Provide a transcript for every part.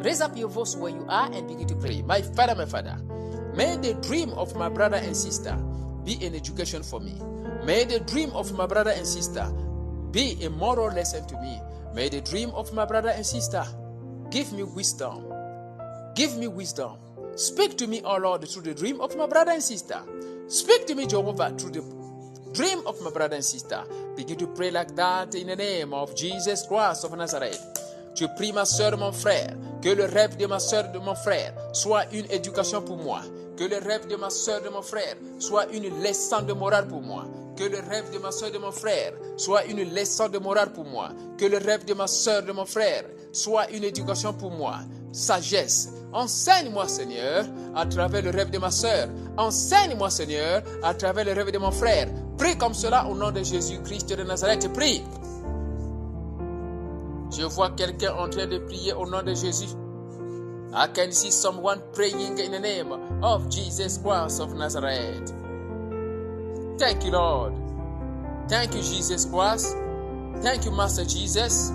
Raise up your voice where you are and begin to pray. My Father, may the dream of my brother and sister be an education for me. May the dream of my brother and sister be a moral lesson to me. May the dream of my brother and sister give me wisdom. Give me wisdom. Speak to me, O Lord, through the dream of my brother and sister. Speak to me, Jehovah, through the dream of my brother and sister. Begin to pray like that in the name of Jesus Christ of Nazareth. Je prie ma soeur, mon frère, que le rêve de ma soeur, de mon frère, soit une éducation pour moi. Que le rêve de ma soeur, de mon frère, soit une leçon de morale pour moi. Que le rêve de ma soeur, de mon frère, soit une leçon de morale pour moi. Que le rêve de ma soeur, de mon frère, soit une éducation pour moi. Sagesse. Enseigne-moi, Seigneur, à travers le rêve de ma soeur. Enseigne-moi, Seigneur, à travers le rêve de mon frère. Prie comme cela au nom de Jésus-Christ de Nazareth. Prie. Je vois quelqu'un en train de prier au nom de Jésus. I can see someone praying in the name of Jesus Christ of Nazareth. Thank you, Lord. Thank you, Jesus Christ. Thank you, Master Jesus.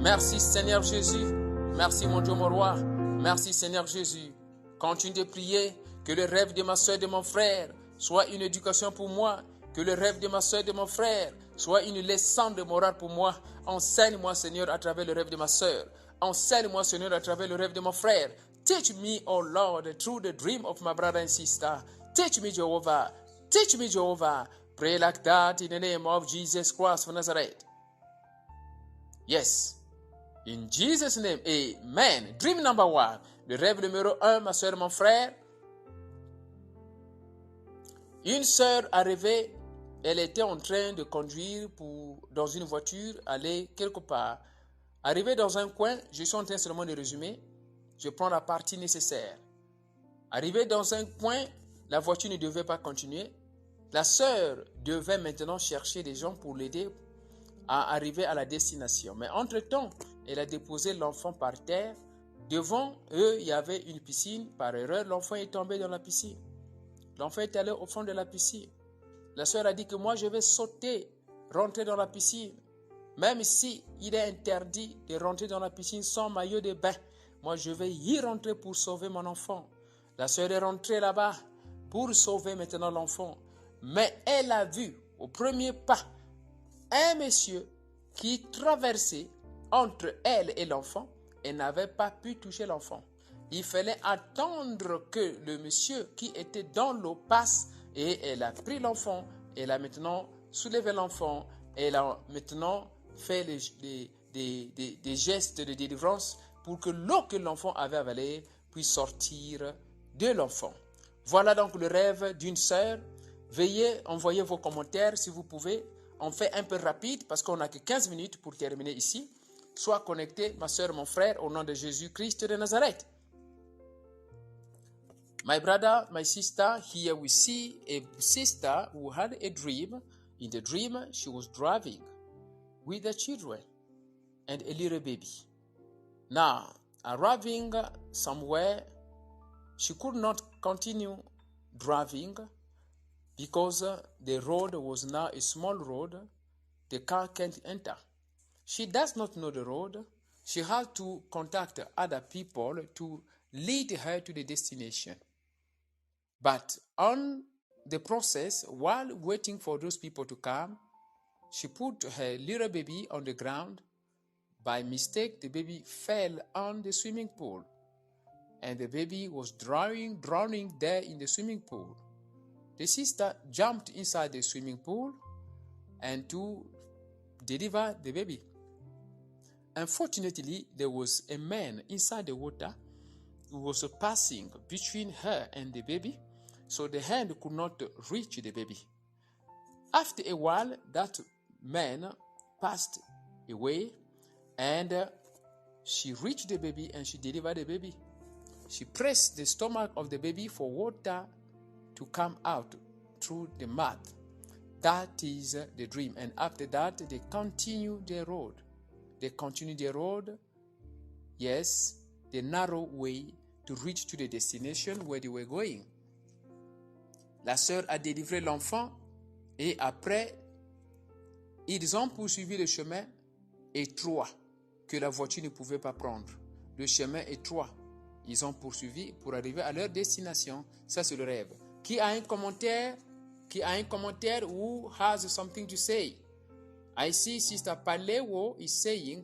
Merci, Seigneur Jésus. Merci, mon Dieu, mon roi. Merci, Seigneur Jésus. Continue de prier que le rêve de ma soeur et de mon frère soit une éducation pour moi. Que le rêve de ma soeur et de mon frère soit une leçon de morale pour moi. Enseigne-moi, Seigneur, à travers le rêve de ma soeur. Enseigne-moi, Seigneur, à travers le rêve de mon frère. Teach me, O Lord, through the dream of my brother and sister. Teach me, Jehovah. Teach me, Jehovah. Pray like that in the name of Jesus Christ of Nazareth. Yes. In Jesus' name, amen. Dream number 1. Le rêve numéro 1, ma soeur, mon frère. Une sœur arrivait, elle était en train de conduire dans une voiture, aller quelque part. Arrivée dans un coin, je suis en train seulement de résumer, je prends la partie nécessaire. Arrivée dans un coin, la voiture ne devait pas continuer. La sœur devait maintenant chercher des gens pour l'aider à arriver à la destination. Mais entre-temps, elle a déposé l'enfant par terre. Devant eux, il y avait une piscine. Par erreur, l'enfant est tombé dans la piscine. L'enfant est allé au fond de la piscine. La sœur a dit que moi, je vais sauter, rentrer dans la piscine. Même si il est interdit de rentrer dans la piscine sans maillot de bain, moi, je vais y rentrer pour sauver mon enfant. La sœur est rentrée là-bas pour sauver maintenant l'enfant. Mais elle a vu au premier pas un monsieur qui traversait entre elle et l'enfant et n'avait pas pu toucher l'enfant. Il fallait attendre que le monsieur qui était dans l'eau passe et elle a pris l'enfant, elle a maintenant soulevé l'enfant, elle a maintenant fait des gestes de délivrance pour que l'eau que l'enfant avait avalée puisse sortir de l'enfant. Voilà donc le rêve d'une sœur. Veuillez envoyer vos commentaires si vous pouvez. On fait un peu rapide parce qu'on n'a que 15 minutes pour terminer ici. Sois connecté, ma soeur, mon frère, au nom de Jésus-Christ de Nazareth. My brother, my sister, here we see a sister who had a dream. In the dream, she was driving with the children and a little baby. Now, arriving somewhere, she could not continue driving because the road was now a small road. The car can't enter. She does not know the road. She had to contact other people to lead her to the destination. But on the process, while waiting for those people to come, she put her little baby on the ground. By mistake, the baby fell on the swimming pool, and the baby was drowning there in the swimming pool. The sister jumped inside the swimming pool and to deliver the baby. Unfortunately, there was a man inside the water who was passing between her and the baby, so the hand could not reach the baby. After a while, that man passed away, and she reached the baby and she delivered the baby. She pressed the stomach of the baby for water to come out through the mouth. That is the dream. And after that, they continue their road. They continue their road, yes, the narrow way to reach to the destination where they were going. La sœur a délivré l'enfant et après, ils ont poursuivi le chemin étroit que la voiture ne pouvait pas prendre. le chemin étroit. Ils ont poursuivi pour arriver à leur destination. Ça, c'est le rêve. Qui a un commentaire? Qui a un commentaire? Who has something to say? I see Sister Paleo is saying,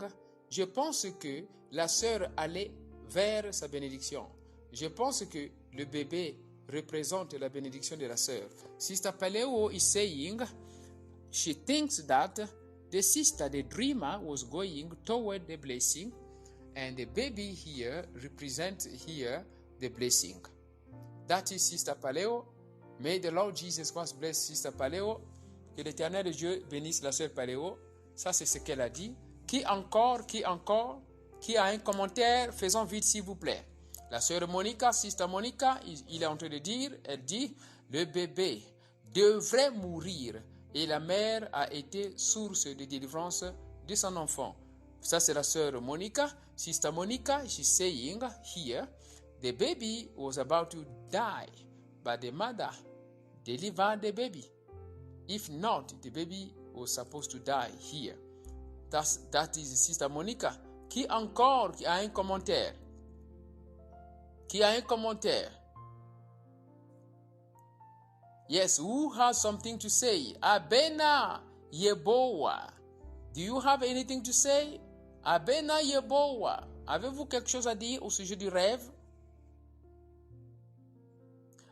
je pense que la sœur allait vers sa bénédiction. Je pense que le bébé représente la bénédiction de la sœur. Sister Paleo is saying, she thinks that the sister, the dreamer, was going toward the blessing, and the baby here represents here the blessing. That is Sister Paleo. May the Lord Jesus Christ bless Sister Paleo. Que l'Éternel Dieu bénisse la sœur Paleo. Ça, c'est ce qu'elle a dit. Qui encore? Qui a un commentaire? Faisons vite, s'il vous plaît. La sœur Monica, Sister Monica, il est en train de dire, elle dit, le bébé devrait mourir et la mère a été source de délivrance de son enfant. Ça, c'est la sœur Monica. Sister Monica, she's saying here, the baby was about to die, but the mother delivered the baby. If not, the baby was supposed to die here. That is Sister Monica. Qui encore qui a un commentaire? Qui a un commentaire? Yes, who has something to say? Abena Yeboah. Do you have anything to say? Abena Yeboah. Avez-vous quelque chose à dire au sujet du rêve?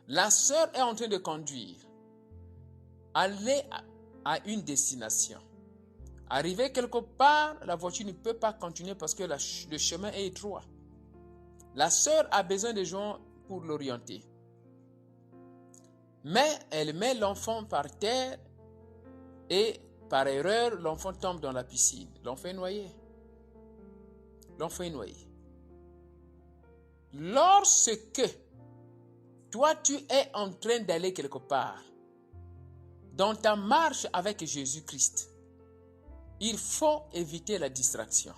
La sœur est en train de conduire. Aller à une destination. Arriver quelque part, la voiture ne peut pas continuer parce que le chemin est étroit. La sœur a besoin de gens pour l'orienter. Mais elle met l'enfant par terre et par erreur, l'enfant tombe dans la piscine. L'enfant est noyé. L'enfant est noyé. Lorsque toi, tu es en train d'aller quelque part, dans ta marche avec Jésus-Christ, il faut éviter la distraction.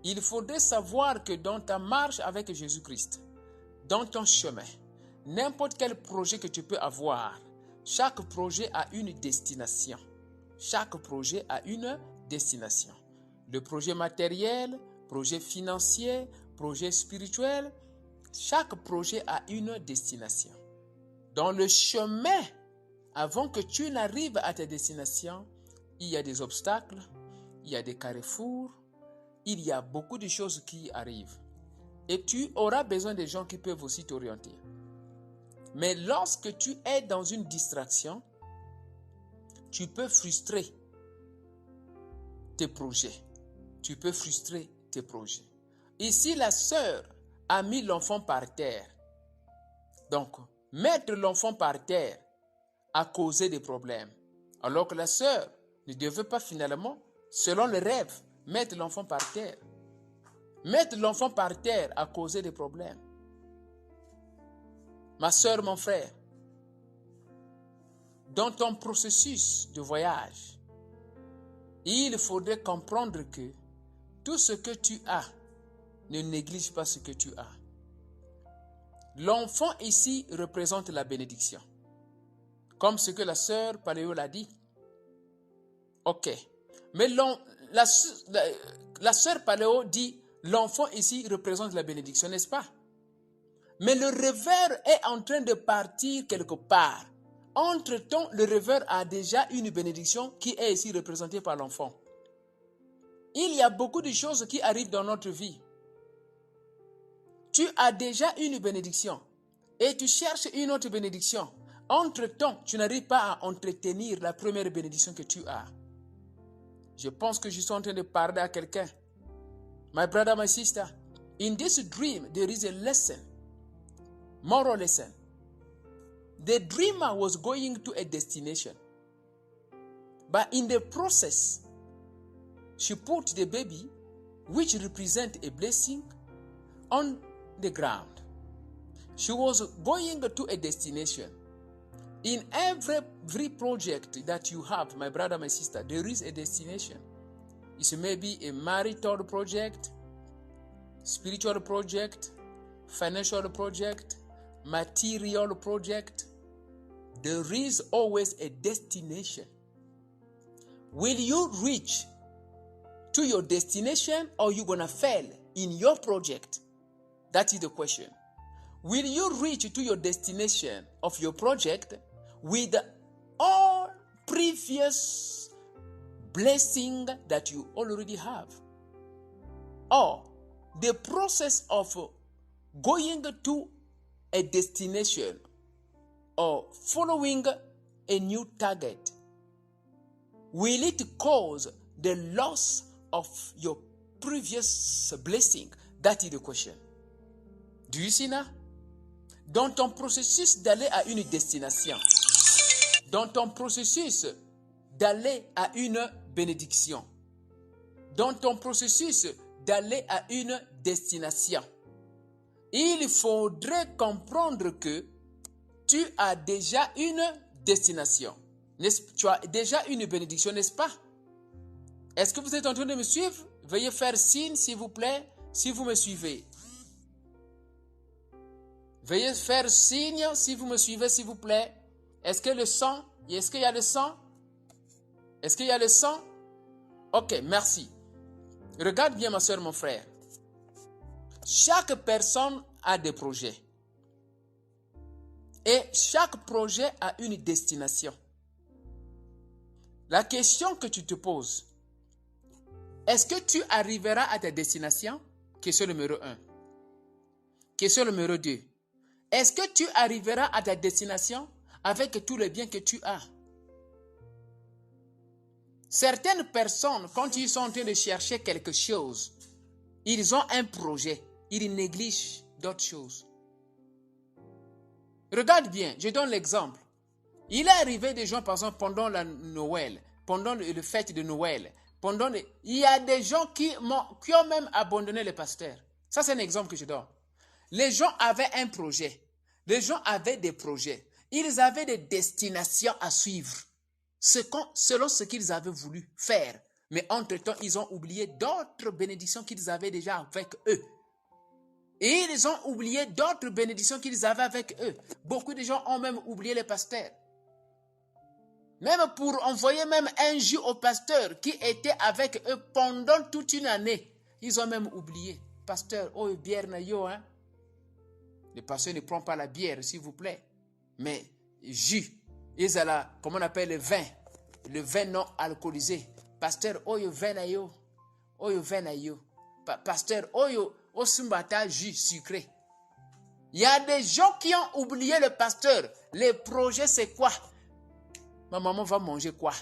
Il faudrait savoir que dans ta marche avec Jésus-Christ, dans ton chemin, n'importe quel projet que tu peux avoir, chaque projet a une destination. Chaque projet a une destination. Le projet matériel, projet financier, projet spirituel, chaque projet a une destination. Dans le chemin, avant que tu n'arrives à ta destination, il y a des obstacles, il y a des carrefours, il y a beaucoup de choses qui arrivent. Et tu auras besoin de gens qui peuvent aussi t'orienter. Mais lorsque tu es dans une distraction, tu peux frustrer tes projets. Tu peux frustrer tes projets. Ici, la sœur a mis l'enfant par terre. Donc, mettre l'enfant par terre a causé des problèmes. Alors que la sœur ne devait pas finalement, selon le rêve, mettre l'enfant par terre. Mettre l'enfant par terre a causé des problèmes. Ma sœur, mon frère, dans ton processus de voyage, il faudrait comprendre que tout ce que tu as, ne néglige pas ce que tu as. L'enfant ici représente la bénédiction. Comme ce que la sœur Paléo l'a dit. Ok. Mais la sœur Paléo dit, l'enfant ici représente la bénédiction, n'est-ce pas? Mais le rêveur est en train de partir quelque part. Entre-temps, le rêveur a déjà une bénédiction qui est ici représentée par l'enfant. Il y a beaucoup de choses qui arrivent dans notre vie. Tu as déjà une bénédiction et tu cherches une autre bénédiction. Entre-temps, tu n'arrives pas à entretenir la première bénédiction que tu as. Je pense que je suis en train de parler à quelqu'un. My brother, my sister, in this dream, there is a lesson, moral lesson. The dreamer was going to a destination. But in the process, she put the baby, which represents a blessing, on the ground. She was going to a destination. In every project that you have, my brother, my sister, there is a destination. It may be a marital project, spiritual project, financial project, material project. There is always a destination. Will you reach to your destination or you gonna fail in your project? That is the question. Will you reach to your destination of your project with all previous blessing that you already have? Or the process of going to a destination or following a new target, will it cause the loss of your previous blessing? That is the question. Do you see now? Dans ton processus d'aller à une destination, dans ton processus d'aller à une bénédiction, dans ton processus d'aller à une destination, il faudrait comprendre que tu as déjà une destination. Tu as déjà une bénédiction, n'est-ce pas? Est-ce que vous êtes en train de me suivre? Veuillez faire signe, s'il vous plaît, si vous me suivez. Veuillez faire signe si vous me suivez, s'il vous plaît. Est-ce qu'il y a le sang? Est-ce qu'il y a le sang? Est-ce qu'il y a le sang? Ok, merci. Regarde bien ma soeur, mon frère. Chaque personne a des projets. Et chaque projet a une destination. La question que tu te poses, est-ce que tu arriveras à ta destination? Question numéro 1. Question numéro 2. Est-ce que tu arriveras à ta destination avec tous les biens que tu as? Certaines personnes, quand ils sont en train de chercher quelque chose, ils ont un projet, ils négligent d'autres choses. Regarde bien, je donne l'exemple. Il est arrivé des gens, par exemple, pendant la Noël, pendant le fête de Noël, il y a des gens qui ont même abandonné le pasteur. Ça, c'est un exemple que je donne. Les gens avaient un projet. Les gens avaient des projets. Ils avaient des destinations à suivre, selon ce qu'ils avaient voulu faire. Mais entre-temps, ils ont oublié d'autres bénédictions qu'ils avaient déjà avec eux. Et ils ont oublié d'autres bénédictions qu'ils avaient avec eux. Beaucoup de gens ont même oublié les pasteurs. Même pour envoyer même un jus au pasteur qui était avec eux pendant toute une année. Ils ont même oublié. Pasteur, oh, bière na yo, hein. Le pasteur ne prend pas la bière, s'il vous plaît. Mais jus, ils ont là, comment on appelle le vin non alcoolisé. Pasteur, oh, yo, vin na yo. Oh, yo, vin na yo. Pasteur, oh, yo, au sumbata, jus sucré. Il y a des gens qui ont oublié le pasteur. Les projets, c'est quoi? Ma maman va manger quoi?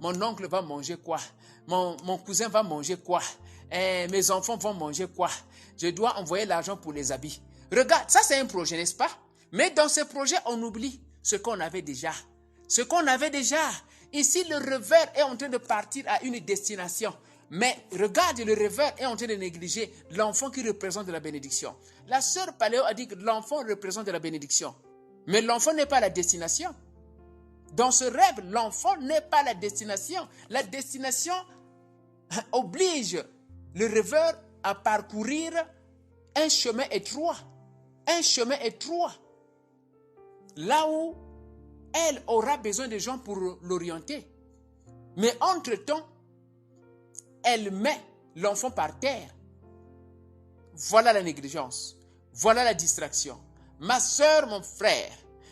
Mon oncle va manger quoi? Mon cousin va manger quoi? Mes enfants vont manger quoi? Je dois envoyer l'argent pour les habits. Regarde, ça c'est un projet, n'est-ce pas? Mais dans ce projet, on oublie ce qu'on avait déjà. Ce qu'on avait déjà. Ici, le rêveur est en train de partir à une destination. Mais regarde, le rêveur est en train de négliger l'enfant qui représente la bénédiction. La sœur Paléo a dit que l'enfant représente la bénédiction. Mais l'enfant n'est pas la destination. Dans ce rêve, l'enfant n'est pas la destination. La destination oblige le rêveur à parcourir un chemin étroit. Un chemin étroit. Là où elle aura besoin de gens pour l'orienter. Mais entre-temps, elle met l'enfant par terre. Voilà la négligence. Voilà la distraction. Ma soeur, mon frère,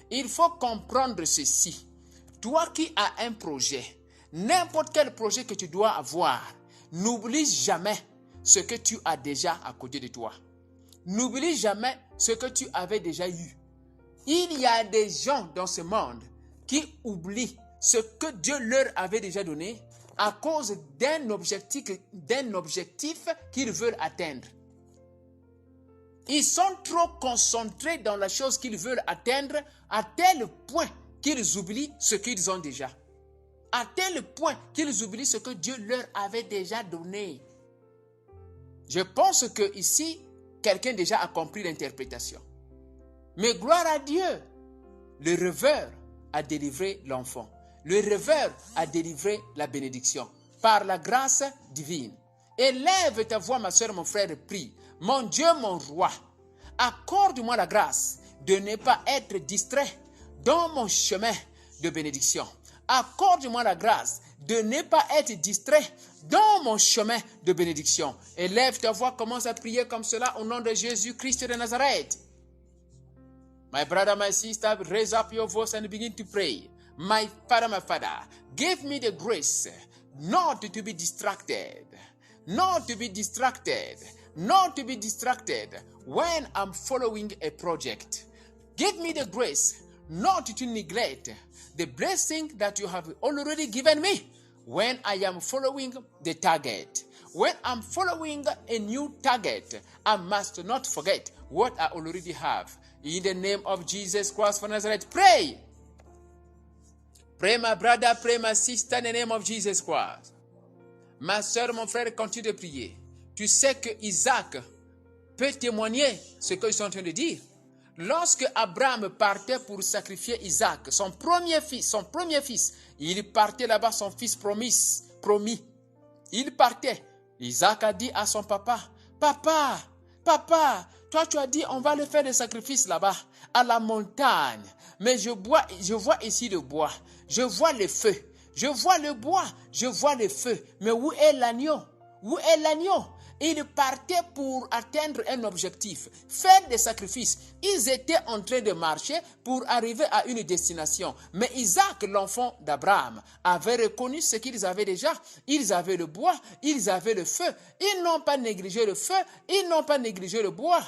il faut comprendre ceci. Toi qui as un projet, n'importe quel projet que tu dois avoir, n'oublie jamais ce que tu as déjà à côté de toi. N'oublie jamais ce que tu avais déjà eu. Il y a des gens dans ce monde qui oublient ce que Dieu leur avait déjà donné à cause d'un objectif qu'ils veulent atteindre. Ils sont trop concentrés dans la chose qu'ils veulent atteindre à tel point qu'ils oublient ce qu'ils ont déjà. À tel point qu'ils oublient ce que Dieu leur avait déjà donné. Je pense que ici, quelqu'un déjà a compris l'interprétation. Mais gloire à Dieu, le rêveur a délivré l'enfant. Le rêveur a délivré la bénédiction par la grâce divine. Élève ta voix, ma soeur, mon frère, prie. Mon Dieu, mon roi, accorde-moi la grâce de ne pas être distrait dans mon chemin de bénédiction. Accorde-moi la grâce de ne pas être distrait dans mon chemin de bénédiction. Élève ta voix, commence à prier comme cela au nom de Jésus-Christ de Nazareth. My brother, my sister, raise up your voice and begin to pray. My Father, give me the grace not to be distracted, not to be distracted, not to be distracted when I'm following a project. Give me the grace not to neglect the blessing that you have already given me when I am following the target. When I'm following a new target, I must not forget what I already have. In the name of Jesus Christ of Nazareth, pray. Pray, my brother, pray, my sister, in the name of Jesus Christ. Ma soeur, mon frère, continue de prier. Tu sais que Isaac peut témoigner ce qu'ils sont en train de dire. Lorsque Abraham partait pour sacrifier Isaac, son premier fils, il partait là-bas, son fils promis. Il partait. Isaac a dit à son papa, Papa, toi tu as dit on va le faire des sacrifices là-bas, à la montagne. Mais je vois ici le bois, je vois le feu, je vois le bois, je vois le feu. Mais où est l'agneau? Où est l'agneau? Ils partaient pour atteindre un objectif, faire des sacrifices. Ils étaient en train de marcher pour arriver à une destination. Mais Isaac, l'enfant d'Abraham, avait reconnu ce qu'ils avaient déjà. Ils avaient le bois, ils avaient le feu. Ils n'ont pas négligé le feu, ils n'ont pas négligé le bois.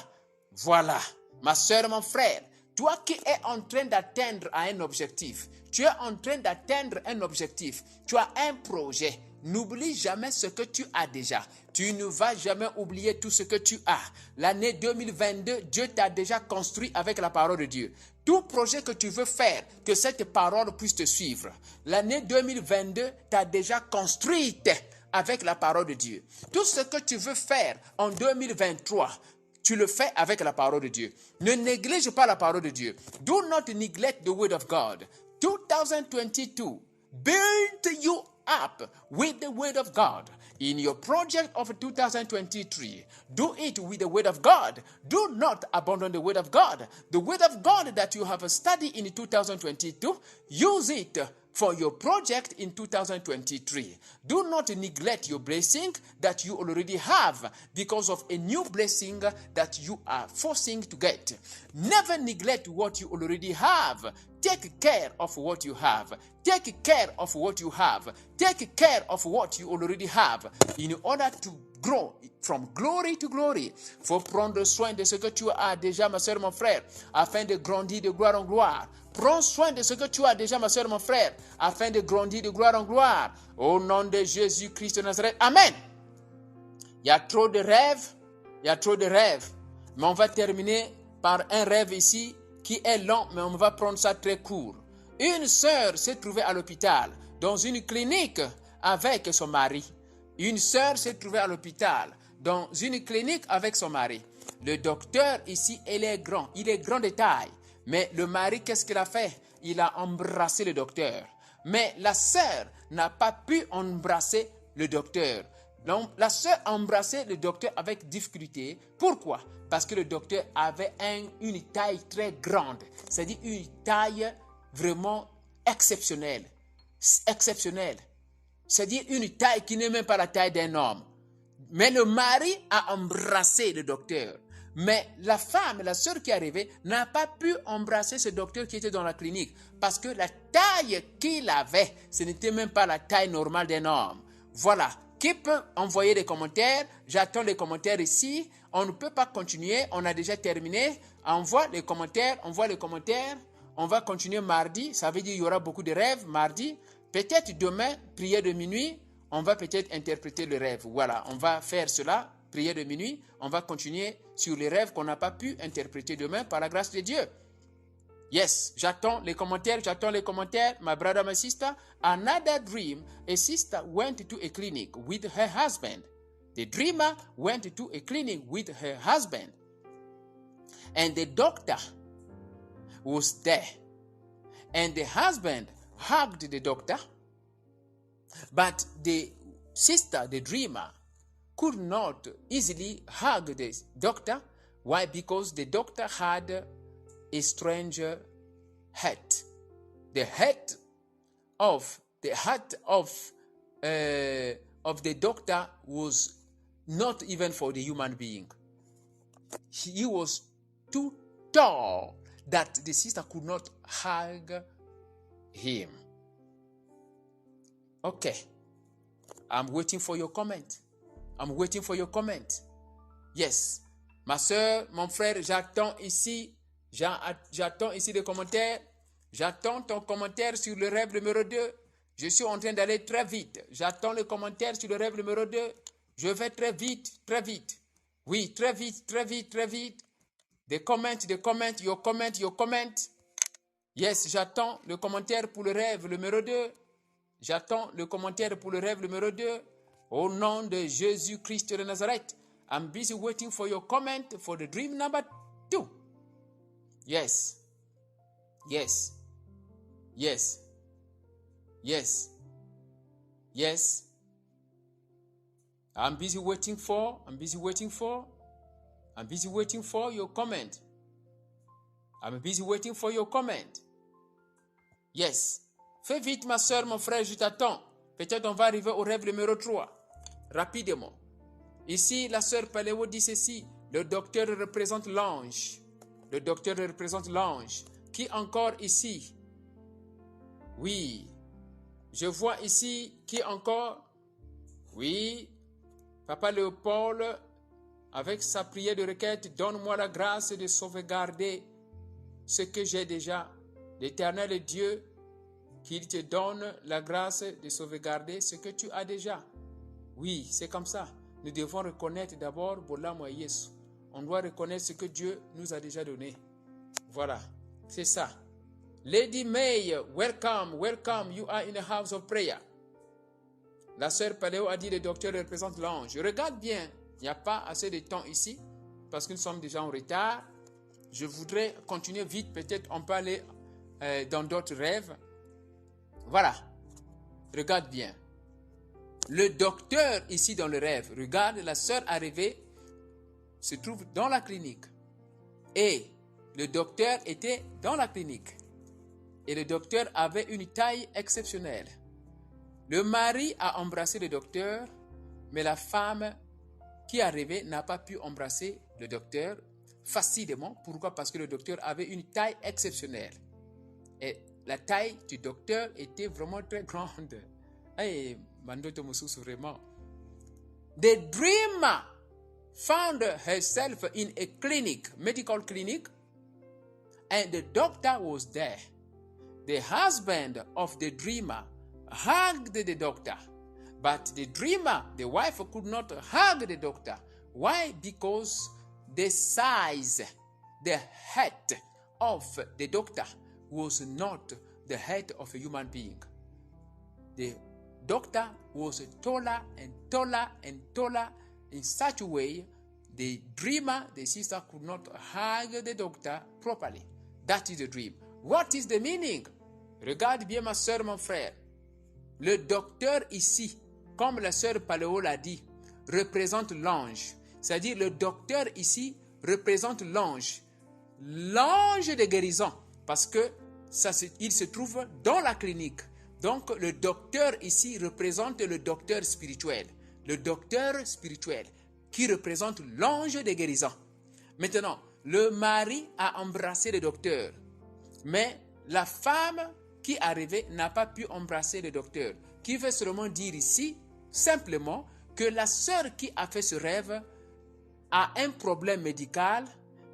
Voilà, ma soeur, mon frère, toi qui es en train d'atteindre un objectif, tu es en train d'atteindre un objectif, tu as un projet. N'oublie jamais ce que tu as déjà. Tu ne vas jamais oublier tout ce que tu as. L'année 2022, Dieu t'a déjà construit avec la parole de Dieu. Tout projet que tu veux faire, que cette parole puisse te suivre. L'année 2022 t'a déjà construite avec la parole de Dieu. Tout ce que tu veux faire en 2023, tu le fais avec la parole de Dieu. Ne néglige pas la parole de Dieu. Do not neglect the word of God. 2022, build you up with the word of God. In your project of 2023, do it with the word of God. Do not abandon the word of God. The word of God that you have studied in 2022, use it for your project in 2023. Do not neglect your blessing that you already have because of a new blessing that you are forcing to get. Never neglect what you already have. Take care of what you have. Take care of what you have. Take care of what you already have in order to grow from glory to glory. Faut prendre soin de ce que tu as déjà, ma soeur, mon frère, afin de grandir de gloire en gloire. Prends soin de ce que tu as déjà, ma soeur, mon frère, afin de grandir de gloire en gloire. Au nom de Jésus-Christ de Nazareth. Amen. Il y a trop de rêves. Il y a trop de rêves. Mais on va terminer par un rêve ici qui est long, mais on va prendre ça très court. Une sœur s'est trouvée à l'hôpital, dans une clinique avec son mari. Une sœur s'est trouvée à l'hôpital, dans une clinique avec son mari. Le docteur ici, il est grand de taille. Mais le mari, qu'est-ce qu'il a fait? Il a embrassé le docteur. Mais la sœur n'a pas pu embrasser le docteur. Donc, la sœur a embrassé le docteur avec difficulté. Pourquoi? Parce que le docteur avait une taille très grande. C'est-à-dire une taille vraiment exceptionnelle. C'est-à-dire une taille qui n'est même pas la taille d'un homme. Mais le mari a embrassé le docteur. Mais la femme, la sœur qui est arrivée, n'a pas pu embrasser ce docteur qui était dans la clinique. Parce que la taille qu'il avait, ce n'était même pas la taille normale d'un homme. Voilà. Qui peut envoyer des commentaires? J'attends les commentaires ici. On ne peut pas continuer. On a déjà terminé. Envoie les commentaires. On va continuer mardi. Ça veut dire qu'il y aura beaucoup de rêves mardi. Peut-être demain, prière de minuit, on va peut-être interpréter le rêve. Voilà, on va faire cela, prière de minuit. On va continuer sur les rêves qu'on n'a pas pu interpréter demain par la grâce de Dieu. Yes, j'attends les commentaires. My brother, my sister. Another dream, a sister went to a clinic with her husband. The dreamer went to a clinic with her husband. And the doctor was there. And the husband hugged the doctor. But the sister, the dreamer, could not easily hug the doctor. Why? Because the doctor had a strange hat. The hat of of the doctor was not even for the human being. He was too tall that the sister could not hug him. Okay. I'm waiting for your comment. I'm waiting for your comment. Yes. Ma soeur, mon frère, j'attends ici des commentaires. J'attends ton commentaire sur le rêve numéro 2. Je suis en train d'aller très vite. J'attends le commentaire sur le rêve numéro 2. Je vais très vite, très vite. Oui, très vite, très vite, très vite. Des comments, your comment. Yes, j'attends le commentaire pour le rêve numéro 2. J'attends le commentaire pour le rêve numéro 2. Au nom de Jésus-Christ de Nazareth. I'm busy waiting for your comment for the dream number 2. Yes. Yes. Yes. Yes. Yes. I'm busy waiting for your comment. I'm busy waiting for your comment. Yes. Fais vite, ma soeur, mon frère, je t'attends. Peut-être on va arriver au rêve numéro 3. Rapidement. Ici, la sœur Paléo dit ceci. Le docteur représente l'ange. Le docteur représente l'ange. Qui encore ici? Oui. Je vois ici, qui encore? Oui. Papa Léopold, avec sa prière de requête, donne-moi la grâce de sauvegarder ce que j'ai déjà. L'Éternel Dieu, qu'il te donne la grâce de sauvegarder ce que tu as déjà. Oui, c'est comme ça. Nous devons reconnaître d'abord Bolamo Yesu. On doit reconnaître ce que Dieu nous a déjà donné. Voilà, c'est ça. Lady May, welcome, welcome. You are in a house of prayer. La sœur Paléo a dit le docteur représente l'ange. Regarde bien, il n'y a pas assez de temps ici parce que nous sommes déjà en retard. Je voudrais continuer vite. Peut-être on peut aller dans d'autres rêves. Voilà. Regarde bien. Le docteur ici dans le rêve, regarde, la sœur arrivée se trouve dans la clinique. Et le docteur était dans la clinique. Et le docteur avait une taille exceptionnelle. Le mari a embrassé le docteur, mais la femme qui arrivait n'a pas pu embrasser le docteur facilement. Pourquoi? Parce que le docteur avait une taille exceptionnelle. Et la taille du docteur était vraiment très grande. Hey, Mandoto Mususu, vraiment. The dreamer found herself in a clinic, medical clinic, and the doctor was there. The husband of the dreamer hugged the doctor, but the dreamer, the wife, could not hug the doctor. Why? Because the size, the head of the doctor was not the head of a human being. The doctor was taller and taller and taller in such a way the dreamer, the sister, could not hug the doctor properly. That is the dream. What is the meaning? Regarde bien, ma soeur, mon frère. Le docteur ici, comme la sœur Paléo l'a dit, représente l'ange. C'est-à-dire le docteur ici représente l'ange. L'ange de guérison. Parce que il se trouve dans la clinique. Donc le docteur ici représente le docteur spirituel. Le docteur spirituel qui représente l'ange de guérison. Maintenant, le mari a embrassé le docteur. Mais la femme qui arrivait n'a pas pu embrasser le docteur. Qui veut seulement dire ici, simplement, que la sœur qui a fait ce rêve a un problème médical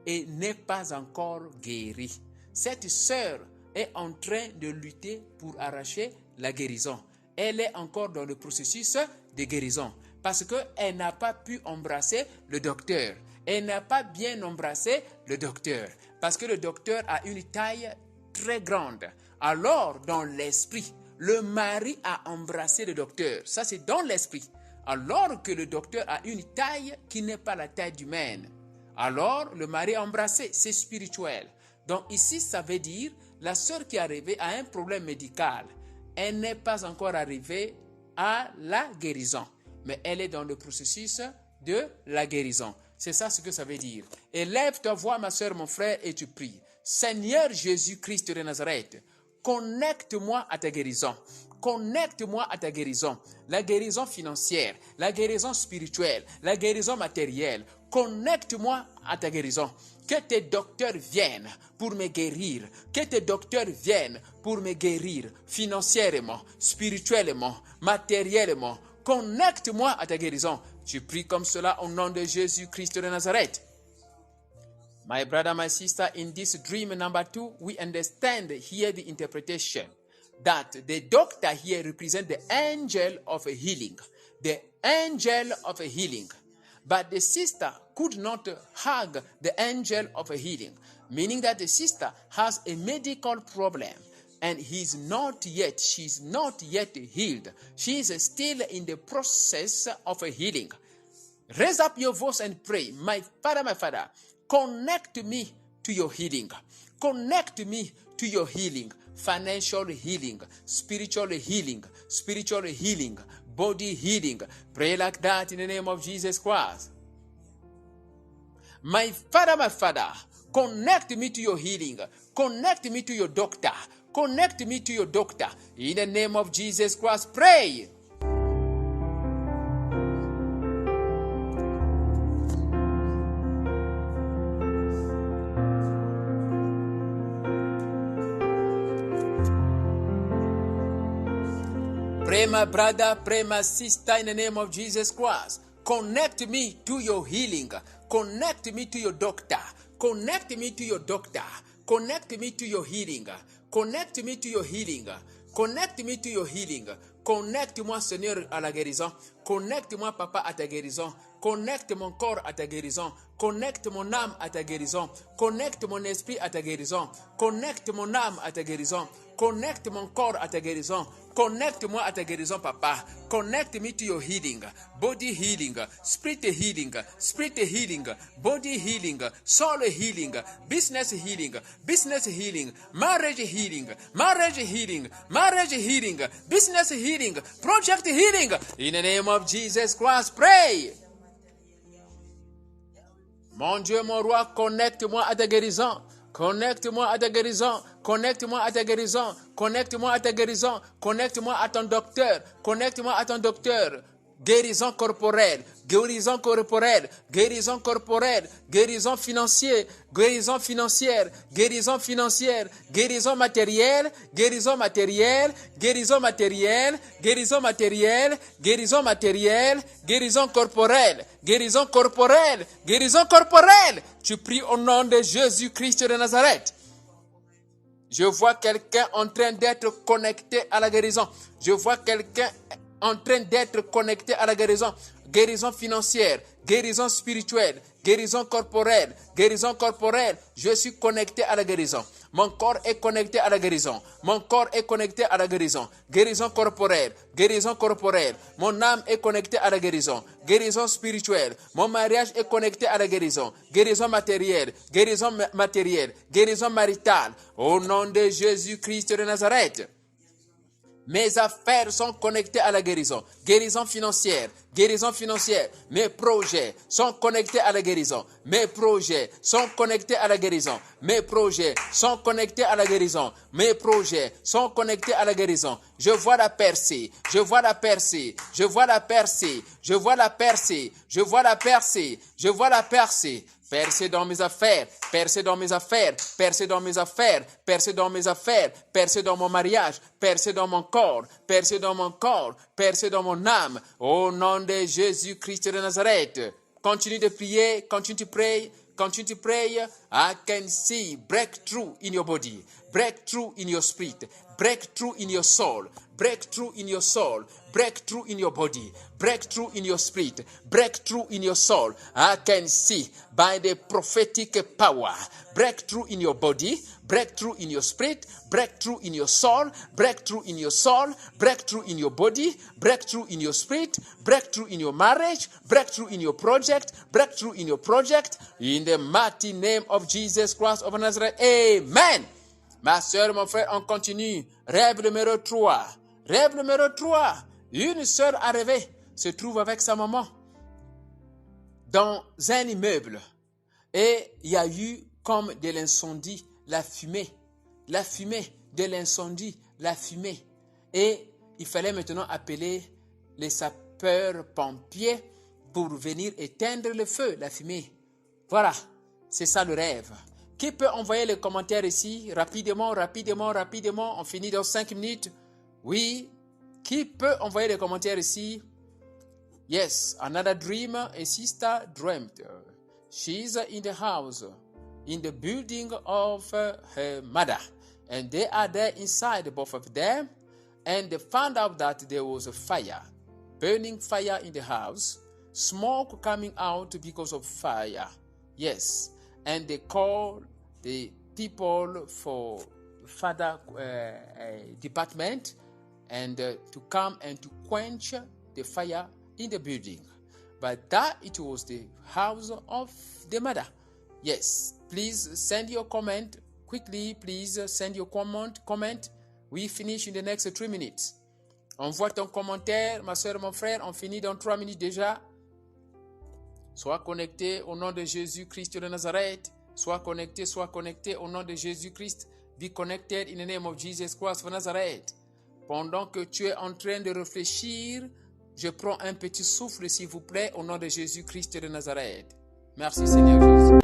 et n'est pas encore guérie. Cette sœur est en train de lutter pour arracher la guérison. Elle est encore dans le processus de guérison parce qu'elle n'a pas pu embrasser le docteur. Elle n'a pas bien embrassé le docteur parce que le docteur a une taille très grande. Alors, dans l'esprit, le mari a embrassé le docteur. Ça, c'est dans l'esprit. Alors que le docteur a une taille qui n'est pas la taille humaine. Alors, le mari a embrassé. C'est spirituel. Donc, ici, ça veut dire la sœur qui est arrivée a un problème médical. Elle n'est pas encore arrivée à la guérison. Mais elle est dans le processus de la guérison. C'est ça ce que ça veut dire. Élève ta voix, ma sœur, mon frère, et tu pries. Seigneur Jésus-Christ de Nazareth, connecte-moi à ta guérison. connecte-moi à ta guérison. La guérison financière, la guérison spirituelle, la guérison matérielle. Connecte-moi à ta guérison. Que tes docteurs viennent pour me guérir. Que tes docteurs viennent pour me guérir financièrement, spirituellement, matériellement. Connecte-moi à ta guérison. Je prie comme cela au nom de Jésus-Christ de Nazareth. My brother, my sister, in this dream number 2, we understand here the interpretation that the doctor here represents the angel of healing. The angel of healing. But the sister could not hug the angel of healing, meaning that the sister has a medical problem and she's not yet healed. She is still in the process of healing. Raise up your voice and pray. My Father, connect me to your healing. Connect me to your healing. Financial healing, spiritual healing, body healing. Pray like that in the name of Jesus Christ. My Father, connect me to your healing. Connect me to your doctor. Connect me to your doctor. In the name of Jesus Christ, pray. Pray, my brother, pray, my sister, in the name of Jesus Christ. Connect me to your healing. Connect me to your doctor. Connect me to your doctor. Connect me to your healing. Connect me to your healing. Connect me to your healing. Connecte-moi, Seigneur, à la guérison. Connecte-moi, Papa, à ta guérison. Connecte mon corps à ta guérison. Connecte mon âme à ta guérison. Connecte mon esprit à ta guérison. Connecte mon âme à ta guérison. Connecte mon corps à ta guérison. Connecte-moi à ta guérison, Papa. Connect me to your healing. Body healing. Spirit healing. Spirit healing. Body healing. Soul healing. Business healing. Business healing. Marriage healing. Marriage healing. Marriage healing. Business healing. Project healing. In the name of Jesus Christ, pray. Mon Dieu, mon roi, connecte-moi à ta guérison. Connecte-moi à ta guérison. Connecte-moi à ta guérison. Connecte-moi à ta guérison. Connecte-moi à ton docteur. Connecte-moi à ton docteur. Guérison corporelle, guérison corporelle, guérison corporelle, guérison financière, guérison financière, guérison financière, guérison matérielle, guérison matérielle, guérison matérielle, guérison matérielle, guérison matérielle, guérison corporelle, guérison corporelle, guérison corporelle. Tu pries au nom de Jésus-Christ de Nazareth. Je vois quelqu'un en train d'être connecté à la guérison. Je vois quelqu'un en train d'être connecté à la guérison. Guérison financière, guérison spirituelle, guérison corporelle, guérison corporelle. Je suis connecté à la guérison. Mon corps est connecté à la guérison. Mon corps est connecté à la guérison. Guérison corporelle, guérison corporelle. Mon âme est connectée à la guérison. Guérison spirituelle. Mon mariage est connecté à la guérison. Guérison matérielle, guérison matérielle, guérison maritale. Au nom de Jésus-Christ de Nazareth. Mes affaires sont connectées à la guérison. Guérison financière, guérison financière. Mes projets sont connectés à la guérison. Mes projets sont connectés à la guérison. Mes projets sont connectés à la guérison. Mes projets sont connectés à la guérison. Je vois la percée, je vois la percée, je vois la percée, je vois la percée, je vois la percée, je vois la percée. Percez dans mes affaires, percez dans mes affaires, percez dans mes affaires, percez dans mes affaires, percez dans mon mariage, percez dans mon corps, percez dans mon corps, percez dans mon âme. Au nom de Jésus-Christ de Nazareth. Continue de prier, continue to pray, continue to pray. I can see breakthrough in your body, breakthrough in your spirit, breakthrough in your soul, breakthrough in your soul, breakthrough in your body, breakthrough in your spirit, breakthrough in your soul. I can see by the prophetic power, breakthrough in your body, breakthrough in your spirit, breakthrough in your soul, breakthrough in your soul, breakthrough in your body, breakthrough in your spirit, breakthrough in your marriage, breakthrough in your project, breakthrough in your project. In the mighty name of Jesus Christ of Nazareth. Amen. Ma soeur, mon frère, on continue. Rêve numéro 3. Rêve numéro 3. Une sœur arrivée se trouve avec sa maman dans un immeuble. Et il y a eu comme de l'incendie, la fumée de l'incendie, la fumée. Et il fallait maintenant appeler les sapeurs-pompiers pour venir éteindre le feu, la fumée. Voilà, c'est ça le rêve. Qui peut envoyer les commentaires ici? Rapidement, on finit dans 5 minutes. Oui, qui peut envoyer les commentaires ici? Yes, another dream, a sister dreamt. She's in the house, in the building of her mother. And they are there inside, both of them. And they found out that there was a fire, burning fire in the house, smoke coming out because of fire. Yes, and they called the people for fire department and to come and to quench the fire in the building. But that it was the house of the mother. Yes, please send your comment quickly. Please send your comment. We finish in the next 3 minutes. Envoie ton commentaire, ma soeur, mon frère. On finit dans 3 minutes déjà. Sois connecté au nom de Jésus-Christ de Nazareth. Sois connecté au nom de Jésus-Christ. Be connected in the name of Jesus Christ of Nazareth. Pendant que tu es en train de réfléchir, je prends un petit souffle, s'il vous plaît, au nom de Jésus-Christ de Nazareth. Merci, Seigneur Jésus.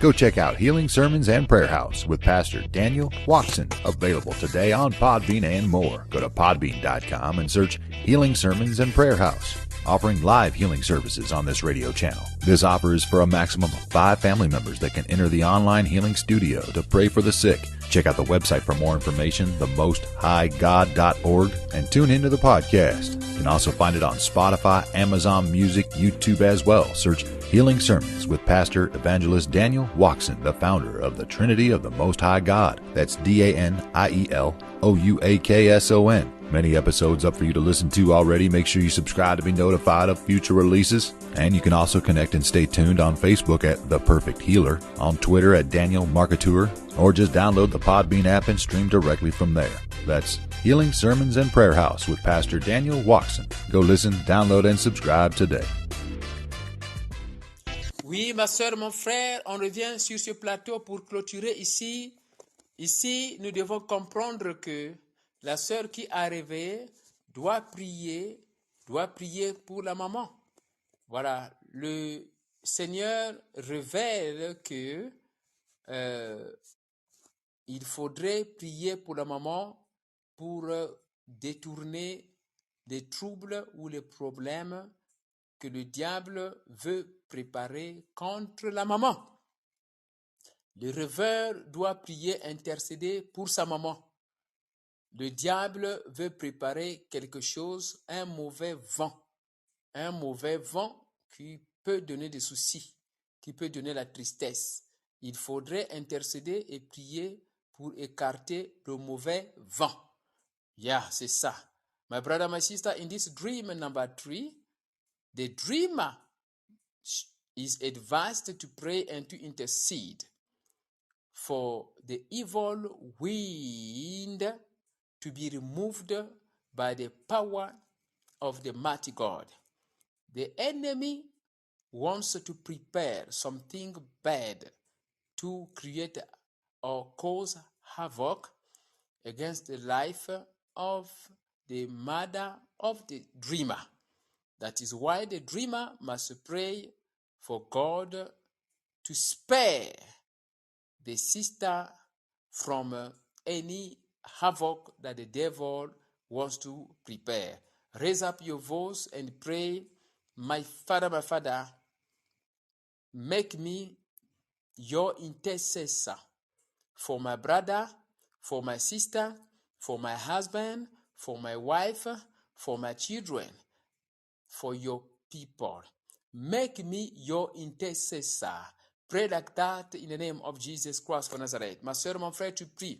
Go check out Healing Sermons and Prayer House with Pastor Daniel Watson, available today on Podbean and more. Go to podbean.com and search Healing Sermons and Prayer House, offering live healing services on this radio channel. This offer is for a maximum of 5 family members that can enter the online healing studio to pray for the sick. Check out the website for more information, themosthighgod.org, and tune into the podcast. You can also find it on Spotify, Amazon Music, YouTube as well. Search Healing Sermons with Pastor Evangelist Daniel Watson, the founder of the Trinity of the Most High God. That's DANIELOUAKSON. Many episodes up for you to listen to already. Make sure you subscribe to be notified of future releases. And you can also connect and stay tuned on Facebook at The Perfect Healer, on Twitter at Daniel Marketeur, or just download the Podbean app and stream directly from there. That's Healing Sermons and Prayer House with Pastor Daniel Watson. Go listen, download, and subscribe today. Oui, ma soeur, mon frère, on revient sur ce plateau pour clôturer ici. Ici, nous devons comprendre que la sœur qui a rêvé doit prier pour la maman. Voilà, le Seigneur révèle que il faudrait prier pour la maman pour détourner les troubles ou les problèmes que le diable veut préparer contre la maman. Le rêveur doit prier, intercéder pour sa maman. Le diable veut préparer quelque chose, un mauvais vent qui peut donner des soucis, qui peut donner la tristesse. Il faudrait intercéder et prier pour écarter le mauvais vent. Yeah, c'est ça. My brother, my sister, in this dream number 3, the dreamer is advised to pray and to intercede for the evil wind to be removed by the power of the mighty God. The enemy wants to prepare something bad to create or cause havoc against the life of the mother of the dreamer. That is why the dreamer must pray for God to spare the sister from any havoc that the devil wants to prepare. Raise up your voice and pray, my Father, make me your intercessor for my brother, for my sister, for my husband, for my wife, for my children, for your people. Make me your intercessor. Pray like that in the name of Jesus Christ of Nazareth. Ma soeur, mon frère, tu pries.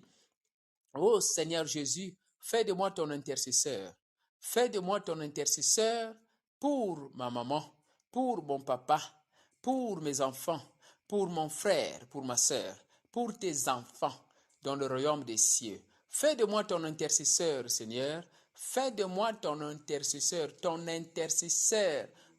Oh Seigneur Jésus, fais de moi ton intercesseur. Fais de moi ton intercesseur pour ma maman, pour mon papa, pour mes enfants, pour mon frère, pour ma soeur, pour tes enfants dans le royaume des cieux. Fais de moi ton intercesseur, Seigneur. Fais de moi ton intercesseur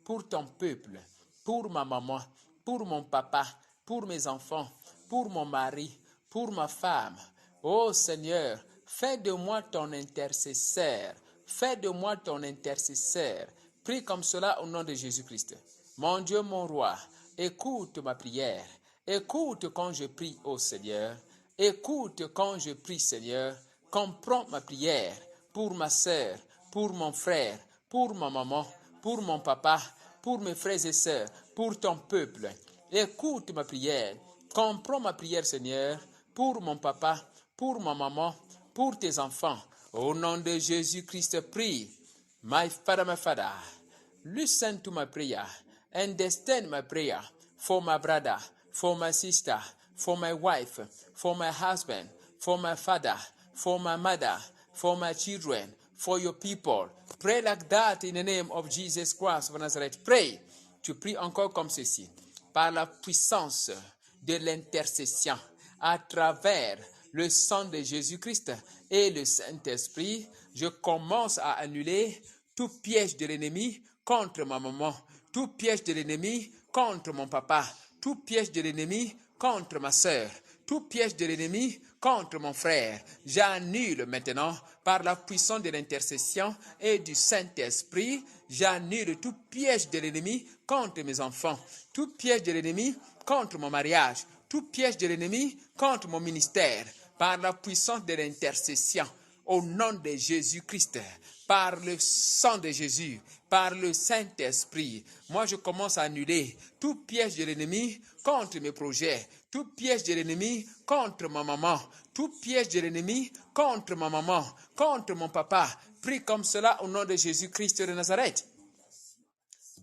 pour ton peuple, pour ma maman, pour mon papa, pour mes enfants, pour mon mari, pour ma femme. Oh Seigneur, fais de moi ton intercesseur Fais de moi ton intercesseur. Prie comme cela au nom de Jésus-Christ. Mon Dieu, mon roi, écoute ma prière. Écoute quand je prie, ô Seigneur. Écoute quand je prie, Seigneur. Comprends ma prière pour ma sœur, pour mon frère, pour ma maman, pour mon papa, pour mes frères et sœurs, pour ton peuple. Écoute ma prière. Comprends ma prière, Seigneur, pour mon papa, pour ma maman, pour tes enfants. Au nom de Jésus-Christ, prie. My Father, listen to my prayer. Understand my prayer for my brother, for my sister, for my wife, for my husband, for my father, for my mother, for my children, for your people. Pray like that in the name of Jesus Christ of Nazareth. Pray. Tu pries encore comme ceci. Par la puissance de l'intercession, à travers le sang de Jésus-Christ et le Saint-Esprit, je commence à annuler tout piège de l'ennemi contre ma maman, tout piège de l'ennemi contre mon papa, tout piège de l'ennemi contre ma sœur, tout piège de l'ennemi contre mon frère. J'annule maintenant, par la puissance de l'intercession et du Saint-Esprit, j'annule tout piège de l'ennemi contre mes enfants, tout piège de l'ennemi contre mon mariage, tout piège de l'ennemi contre mon ministère, par la puissance de l'intercession, au nom de Jésus-Christ, par le sang de Jésus, par le Saint-Esprit. Moi, je commence à annuler tout piège de l'ennemi contre mes projets, tout piège de l'ennemi contre ma maman, tout piège de l'ennemi contre ma maman, contre mon papa. Prie comme cela au nom de Jésus-Christ de Nazareth.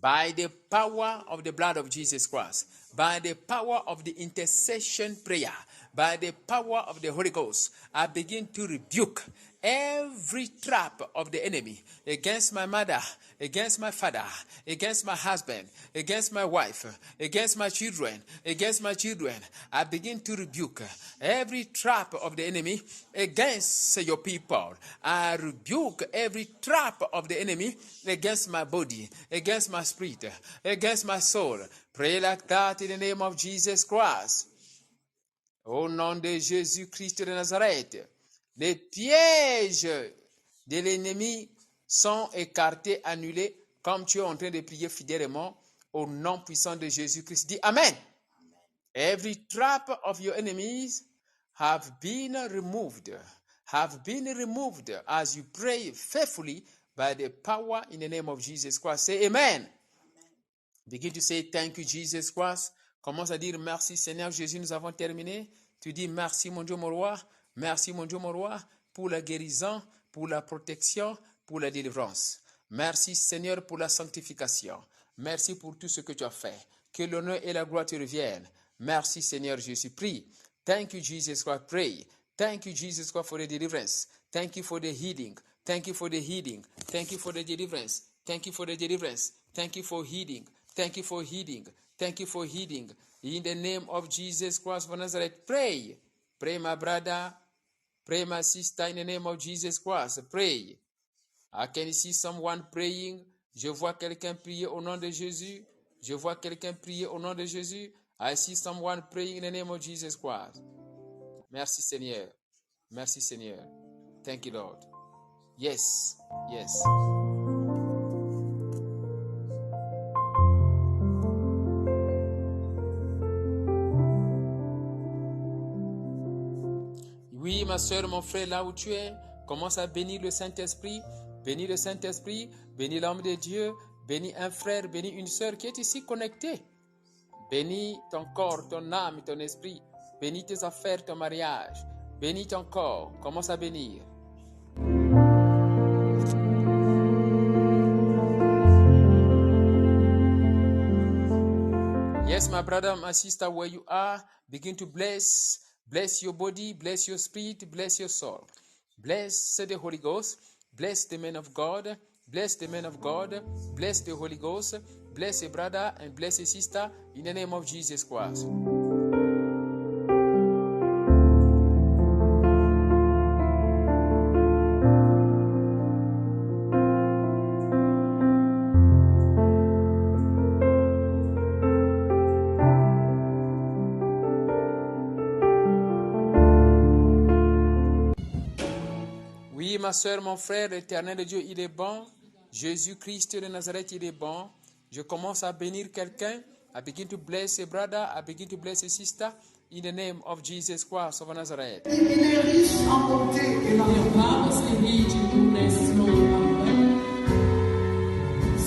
By the power of the blood of Jesus Christ, by the power of the intercession prayer, by the power of the Holy Ghost, I begin to rebuke every trap of the enemy against my mother, against my father, against my husband, against my wife, against my children, against my children. I begin to rebuke every trap of the enemy against your people. I rebuke every trap of the enemy against my body, against my spirit, against my soul. Pray like that in the name of Jesus Christ. Au nom de Jésus-Christ de Nazareth, les pièges de l'ennemi sont écartés, annulés, comme tu es en train de prier fidèlement au nom puissant de Jésus-Christ. Dis Amen. Every trap of your enemies have been removed as you pray faithfully by the power in the name of Jesus Christ. Say Amen. Begin to say thank you, Jesus Christ. Commence à dire merci, Seigneur Jésus, nous avons terminé. Tu dis merci, mon Dieu, mon roi. Merci, mon Dieu, mon roi, pour la guérison, pour la protection, pour la délivrance. Merci, Seigneur, pour la sanctification. Merci pour tout ce que tu as fait. Que l'honneur et la gloire te reviennent. Merci, Seigneur Jésus. Prie. Thank you, Jesus Christ. Pray. Thank you, Jesus Christ, for the deliverance. Thank you for the healing. Thank you for the healing. Thank you for the deliverance. Thank you for the deliverance. Thank you for healing. Thank you for healing. Thank you for healing. In the name of Jesus Christ of Nazareth, pray. Pray, my brother. Pray, my sister, in the name of Jesus Christ. Pray. I can see someone praying. Je vois quelqu'un prier au nom de Jésus. Je vois quelqu'un prier au nom de Jésus. I see someone praying in the name of Jesus Christ. Merci, Seigneur. Merci, Seigneur. Thank you, Lord. Yes. Yes. Oui, ma soeur, mon frère, là où tu es, commence à bénir le Saint-Esprit. Bénis le Saint-Esprit, bénis l'homme de Dieu, bénis un frère, bénis une soeur qui est ici connectée. Bénis ton corps, ton âme, ton esprit. Bénis tes affaires, ton mariage. Bénis ton corps. Commence à bénir. Yes, my brother, my sister, where you are, begin to bless your body, bless your spirit, bless your soul. Bless the Holy Ghost, bless the man of God, bless the man of God, bless the Holy Ghost, bless your brother and bless your sister in the name of Jesus Christ. Oui, ma soeur, mon frère, l'Éternel Dieu, il est bon. Jésus-Christ de Nazareth, il est bon. Je commence à bénir quelqu'un. I begin to bless a brother. I begin to bless a sister. In the name of Jesus Christ of Nazareth. Il est riche en bonté et en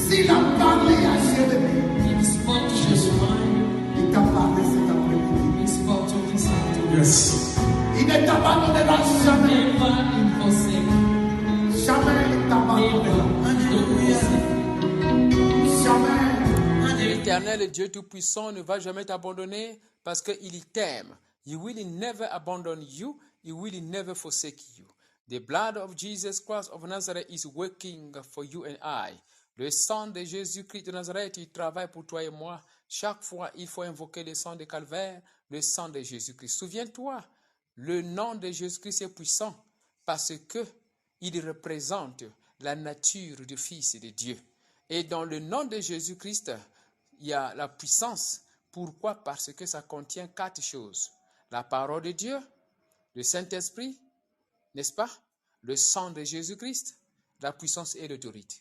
S'il a parlé à Jérémie, il t'a parlé cet après-midi. Yes. Il ne t'abandonnera jamais. Jamais il t'abandonnera. Jamais. L'Éternel Dieu Tout-Puissant ne va jamais t'abandonner parce qu'il t'aime. He will never abandon you. He will never forsake you. The blood of Jesus Christ of Nazareth is working for you and I. Le sang de Jésus-Christ de Nazareth, il travaille pour toi et moi. Chaque fois, il faut invoquer le sang de Calvaire, le sang de Jésus-Christ. Souviens-toi, le nom de Jésus-Christ est puissant parce qu'il représente la nature du Fils de Dieu. Et dans le nom de Jésus-Christ, il y a la puissance. Pourquoi? Parce que ça contient 4 choses. La parole de Dieu, le Saint-Esprit, n'est-ce pas? Le sang de Jésus-Christ, la puissance et l'autorité.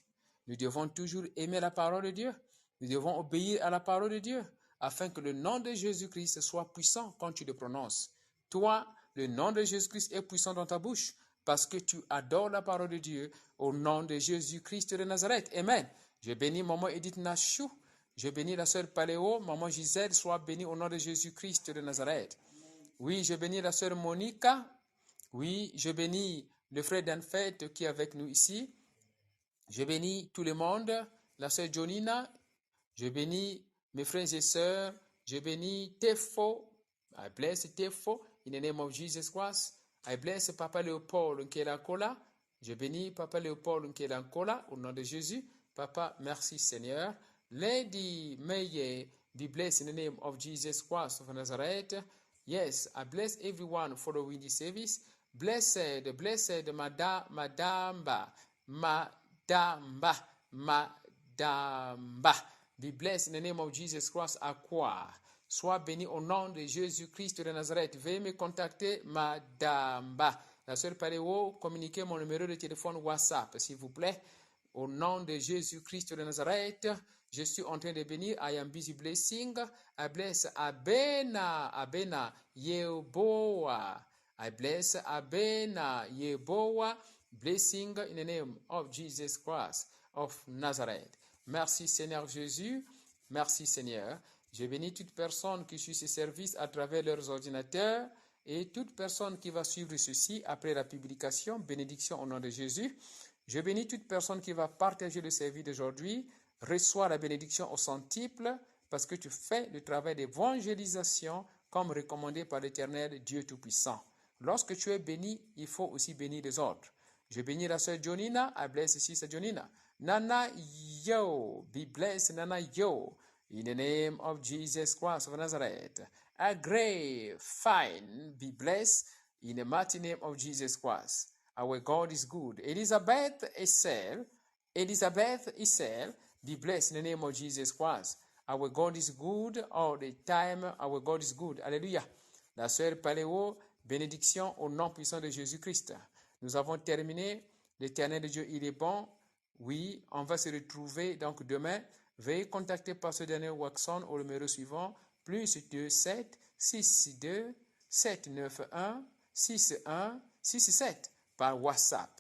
Nous devons toujours aimer la parole de Dieu. Nous devons obéir à la parole de Dieu afin que le nom de Jésus-Christ soit puissant quand tu le prononces. Toi, le nom de Jésus-Christ est puissant dans ta bouche parce que tu adores la parole de Dieu au nom de Jésus-Christ de Nazareth. Amen. Je bénis maman Edith Nachou. Je bénis la sœur Paléo. Maman Gisèle, sois bénie au nom de Jésus-Christ de Nazareth. Oui, je bénis la sœur Monica. Oui, je bénis le frère d'Anfête qui est avec nous ici. Je bénis tout le monde, la sœur Jonina, je bénis mes frères et sœurs, je bénis Tefo, I bless Tefo, in the name of Jesus Christ. I bless Papa Léopold Nkelankola, je bénis Papa Léopold Nkelankola, au nom de Jésus. Papa, merci Seigneur. Lady May, be blessed in the name of Jesus Christ of Nazareth. Yes, I bless everyone following this service. Blessed Madamba. Be blessed in the name of Jesus Christ. À quoi? Sois béni au nom de Jésus-Christ de Nazareth. Veuillez me contacter, Madamba. La sœur Paléo, communiquez mon numéro de téléphone WhatsApp, s'il vous plaît. Au nom de Jésus-Christ de Nazareth, je suis en train de bénir. I am busy blessing. I bless Abena Yeboah. I bless Abena Yeboah. Blessing in the name of Jesus Christ of Nazareth. Merci Seigneur Jésus. Merci Seigneur. Je bénis toute personne qui suit ce service à travers leurs ordinateurs et toute personne qui va suivre ceci après la publication. Bénédiction au nom de Jésus. Je bénis toute personne qui va partager le service d'aujourd'hui. Reçois la bénédiction au centuple parce que tu fais le travail d'évangélisation comme recommandé par l'Éternel Dieu Tout-Puissant. Lorsque tu es béni, il faut aussi bénir les autres. Je bénis la sœur Jonina. I bless sister Jonina. Nana yo. Be blessed, Nana yo. In the name of Jesus Christ of Nazareth. A great, fine, be blessed in the mighty name of Jesus Christ. Our God is good. Elizabeth Essel, be blessed in the name of Jesus Christ. Our God is good all the time. Our God is good. Alléluia. La sœur Paléo, bénédiction au nom puissant de Jésus-Christ. Nous avons terminé. L'Éternel de Dieu, il est bon. Oui, on va se retrouver donc demain. Veuillez contacter Pasteur Daniel Waxon au numéro suivant, plus 27 62 791 61 67 par WhatsApp.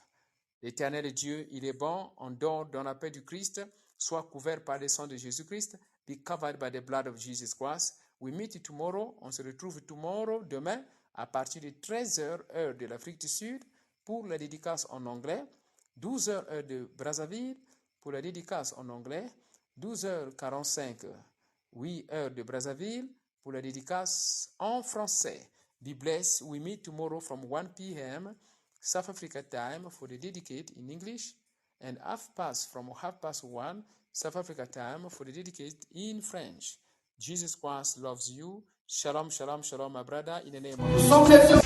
L'Éternel de Dieu, il est bon. On dort dans la paix du Christ. Sois couvert par le sang de Jésus-Christ. Be covered by the blood of Jesus Christ. We meet tomorrow. On se retrouve tomorrow, demain, à partir de 13h, heure de l'Afrique du Sud, pour la dédicace en anglais, 12h heure de Brazzaville pour la dédicace en anglais, 12h45, oui, heure de Brazzaville pour la dédicace en français. Be blessed. We meet tomorrow from 1 p.m. South Africa time for the dedicate in English and from half past 1 South Africa time for the dedicate in French. Jesus Christ loves you. Shalom, shalom, shalom, my brother, in the name of Jesus.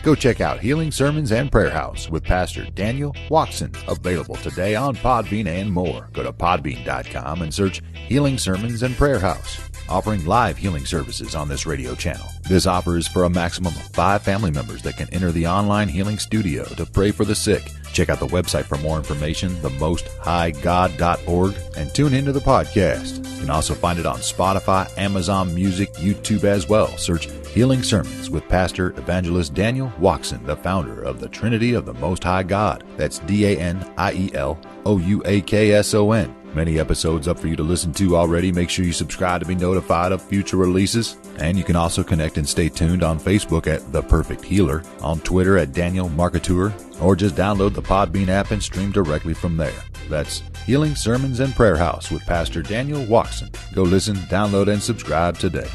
Go check out Healing Sermons and Prayer House with Pastor Daniel Watson, available today on Podbean and more. Go to podbean.com and search Healing Sermons and Prayer House. offering live healing services on this radio channel. This offer is for a maximum of 5 family members that can enter the online healing studio to pray for the sick. Check out the website for more information, themosthighgod.org, and tune into the podcast. You can also find it on Spotify, Amazon Music, YouTube as well. Search Healing Sermons with Pastor Evangelist Daniel Watson, the founder of the Trinity of the Most High God. That's DANIELOUAKSON. Many episodes up for you to listen to already. Make sure you subscribe to be notified of future releases. And you can also connect and stay tuned on Facebook at The Perfect Healer, on Twitter at Daniel Marketeur, or just download the Podbean app and stream directly from there. That's Healing Sermons and Prayer House with Pastor Daniel Watson. Go listen, download, and subscribe today.